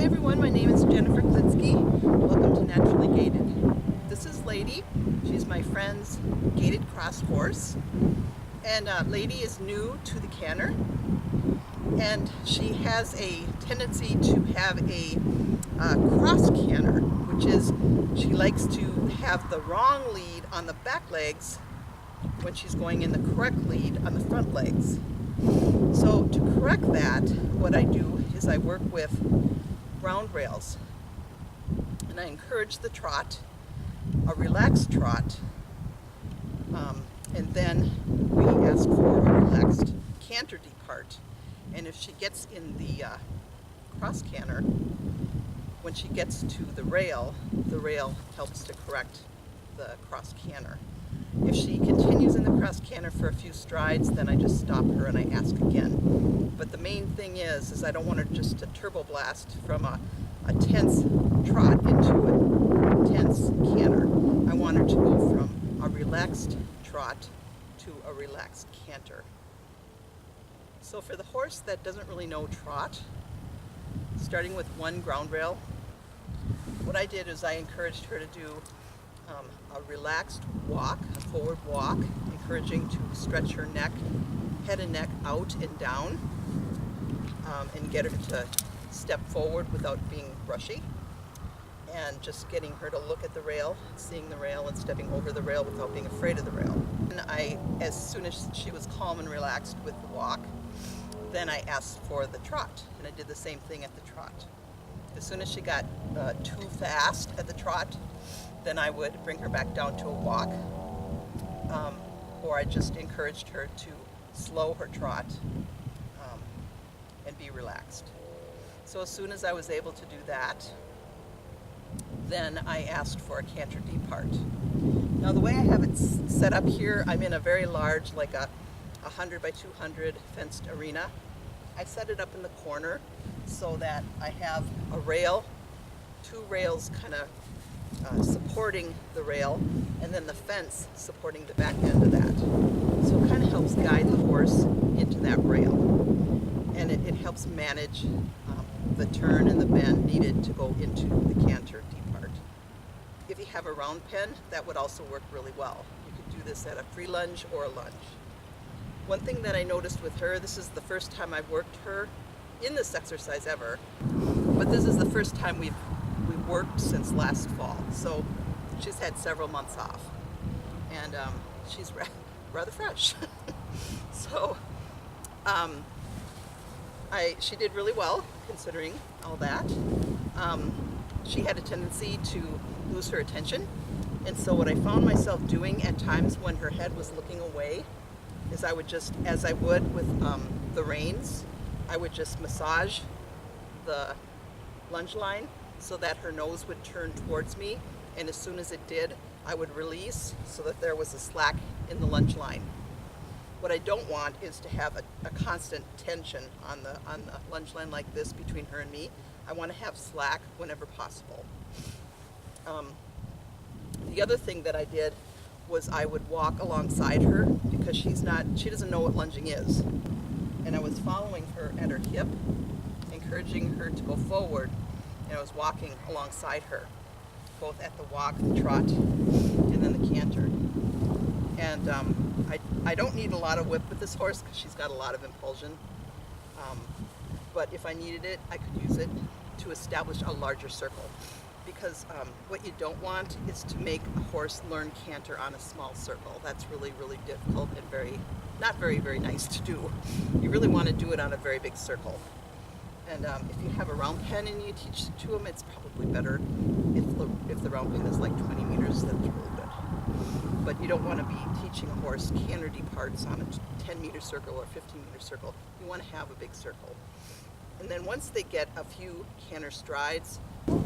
everyone, my name is Jennifer Klitsky. Welcome to Naturally Gaited. This is Lady. She's my friend's gaited cross horse. And Lady is new to the canter. And she has a tendency to have a cross canter, which is she likes to have the wrong lead on the back legs when she's going in the correct lead on the front legs. So to correct that, what I do is I work with ground rails, and I encourage the trot, a relaxed trot, and then we ask for a relaxed canter depart. And if she gets in the cross canter, when she gets to the rail helps to correct the cross canter. If she continues in the cross canter for a few strides, then I just stop her and I ask again. But the main thing is I don't want her just to turbo blast from a tense trot into a tense canter. I want her to go from a relaxed trot to a relaxed canter. So for the horse that doesn't really know trot, starting with one ground rail, what I did is I encouraged her to do a relaxed walk, a forward walk, encouraging to stretch her neck, head and neck out and down, and get her to step forward without being brushy, and just getting her to look at the rail, seeing the rail, and stepping over the rail without being afraid of the rail. And as soon as she was calm and relaxed with the walk, then I asked for the trot, and I did the same thing at the trot. As soon as she got too fast at the trot, then I would bring her back down to a walk, or I just encouraged her to slow her trot and be relaxed. So as soon as I was able to do that, then I asked for a canter depart. Now the way I have it set up here, I'm in a very large, like a 100 by 200 fenced arena. I set it up in the corner so that I have a rail, two rails kind of supporting the rail, and then the fence supporting the back end of that. So it kind of helps guide the horse into that rail, and it helps manage the turn and the bend needed to go into the canter depart. If you have a round pen, that would also work really well. You could do this at a free lunge or a lunge. One thing that I noticed with her, this is the first time I've worked her in this exercise ever, but this is the first time we've worked since last fall, so she's had several months off, and she's rather fresh. So she did really well considering all that. She had a tendency to lose her attention, and so what I found myself doing at times when her head was looking away is I would just, as I would with the reins, I would just massage the lunge line so that her nose would turn towards me, and as soon as it did, I would release so that there was a slack in the lunge line. What I don't want is to have a constant tension on the lunge line like this between her and me. I want to have slack whenever possible. The other thing that I did was I would walk alongside her because she doesn't know what lunging is. And I was following her at her hip, encouraging her to go forward, and I was walking alongside her, both at the walk, the trot, and then the canter. And I don't need a lot of whip with this horse because she's got a lot of impulsion. But if I needed it, I could use it to establish a larger circle. Because what you don't want is to make a horse learn canter on a small circle. That's really, really difficult and not very, very nice to do. You really want to do it on a very big circle. And if you have a round pen and you teach it to them, it's probably better if the round pen is like 20 meters, that's really good. But you don't want to be teaching a horse canter departs on a 10-meter circle or 15-meter circle. You want to have a big circle. And then once they get a few canter strides,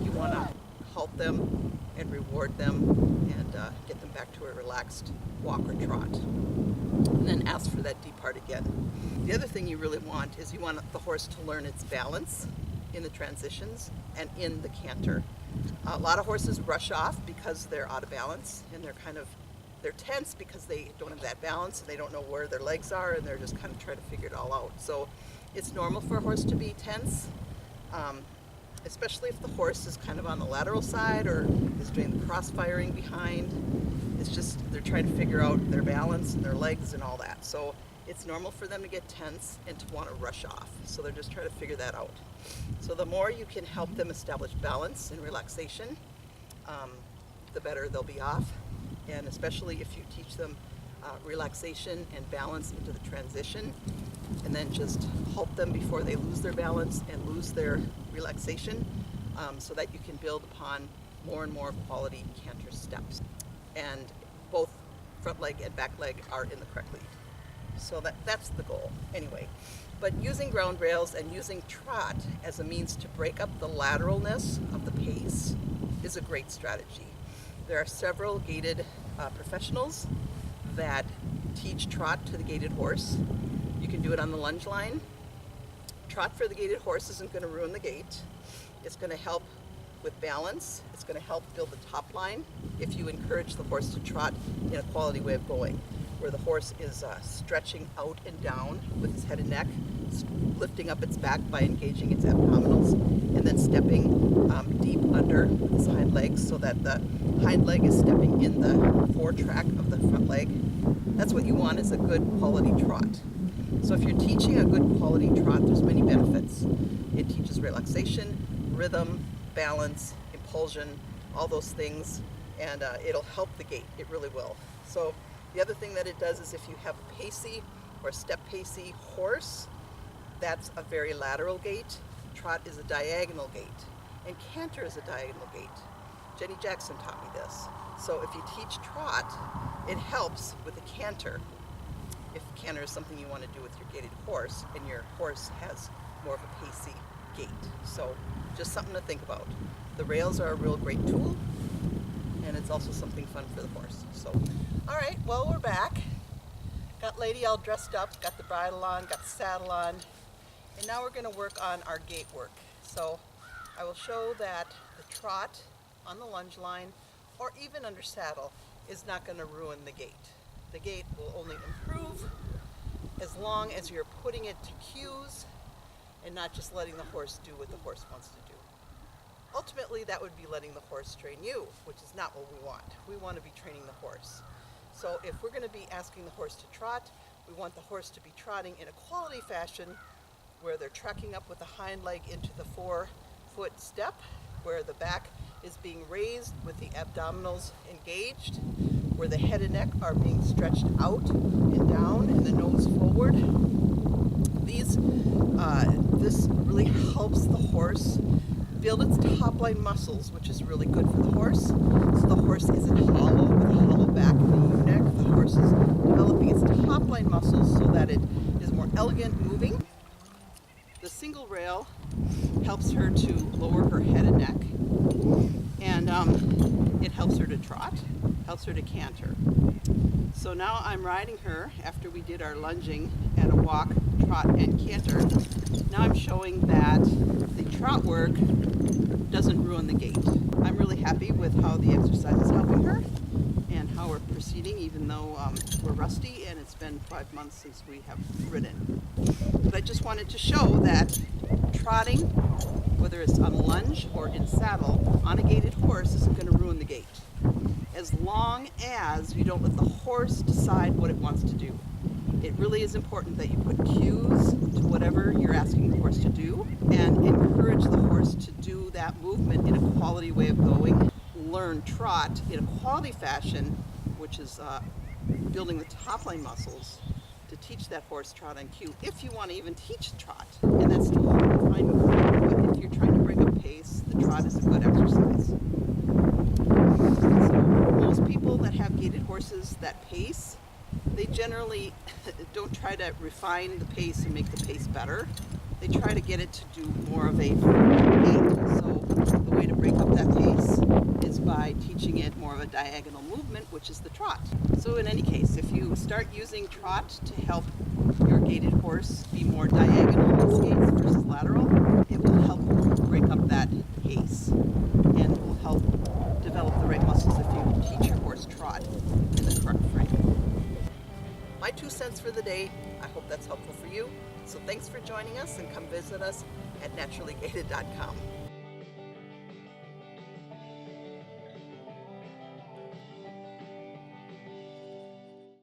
you want to halt them and reward them and get them back to a relaxed walk or trot. And then ask for that depart again. The other thing you really want is you want the horse to learn its balance in the transitions and in the canter. A lot of horses rush off because they're out of balance, and they're tense because they don't have that balance and they don't know where their legs are, and they're just kind of trying to figure it all out. So it's normal for a horse to be tense. especially if the horse is kind of on the lateral side or is doing the cross-firing behind. It's just they're trying to figure out their balance and their legs and all that. So it's normal for them to get tense and to want to rush off. So they're just trying to figure that out. So the more you can help them establish balance and relaxation, the better they'll be off. And especially if you teach them relaxation and balance into the transition, and then just help them before they lose their balance and lose their relaxation, so that you can build upon more and more quality canter steps. And both front leg and back leg are in the correct lead. So that's the goal anyway. But using ground rails and using trot as a means to break up the lateralness of the pace is a great strategy. There are several gaited professionals that teach trot to the gaited horse. You can do it on the lunge line. Trot for the gaited horse isn't going to ruin the gait. It's going to help with balance. It's going to help build the top line if you encourage the horse to trot in a quality way of going, where the horse is stretching out and down with its head and neck, lifting up its back by engaging its abdominals, and then stepping deep under with its hind legs so that the hind leg is stepping in the fore track of the front leg. That's what you want, is a good quality trot. So if you're teaching a good quality trot, there's many benefits. It teaches relaxation, rhythm, balance, impulsion, all those things, and it'll help the gait. It really will. So the other thing that it does is if you have a pacey or step pacey horse, that's a very lateral gait. Trot is a diagonal gait, and canter is a diagonal gait. Jennie Jackson taught me this. So if you teach trot, it helps with the canter. If canter is something you want to do with your gaited horse, and your horse has more of a pacey gait. So just something to think about. The rails are a real great tool, and it's also something fun for the horse. So, all right, well, we're back. Got Lady all dressed up, got the bridle on, got the saddle on, and now we're going to work on our gait work. So I will show that the trot on the lunge line or even under saddle is not going to ruin the gait. The gait will only improve as long as you're putting it to cues and not just letting the horse do what the horse wants to do. Ultimately, that would be letting the horse train you, which is not what we want. We want to be training the horse. So if we're going to be asking the horse to trot, we want the horse to be trotting in a quality fashion where they're tracking up with the hind leg into the forefoot step, where the back is being raised with the abdominals engaged, where the head and neck are being stretched out and down and the nose forward. This really helps the horse build its top line muscles, which is really good for the horse. So the horse isn't hollow with a hollow back in the ewe neck. The horse is developing its top line muscles so that it is more elegant moving. The single rail helps her to lower her head and neck, and it helps her to trot, helps her to canter. So now I'm riding her after we did our lunging and a walk, trot, and canter. Now I'm showing that the trot work doesn't ruin the gait. I'm really happy with how the exercise is helping her and how we're proceeding, even though we're rusty and it's been 5 months since we have ridden. But I just wanted to show that trotting, whether it's on a lunge or in saddle, on a gaited horse isn't going to ruin the gait, as long as you don't let the horse decide what it wants to do. It really is important that you put cues to whatever you're asking the horse to do and encourage the horse to do that movement in a quality way of going. Learn trot in a quality fashion, which is building the top line muscles, to teach that horse trot on cue, if you want to even teach trot. And that's totally fine with me. But if you're trying to bring up pace, the trot is a good exercise. So most people that have gaited horses that pace, they generally don't try to refine the pace and make the pace better. They try to get it to do more of a gait. So the way to break up that pace is by teaching it more of a diagonal movement, which is the trot. So in any case, if you start using trot to help your gaited horse be more diagonal in its gaits versus lateral, it will help break up that pace and will help develop the right muscles if you teach your horse trot in the correct frame. My 2 cents for the day. I hope that's helpful for you. So thanks for joining us, and come visit us at naturallygaited.com.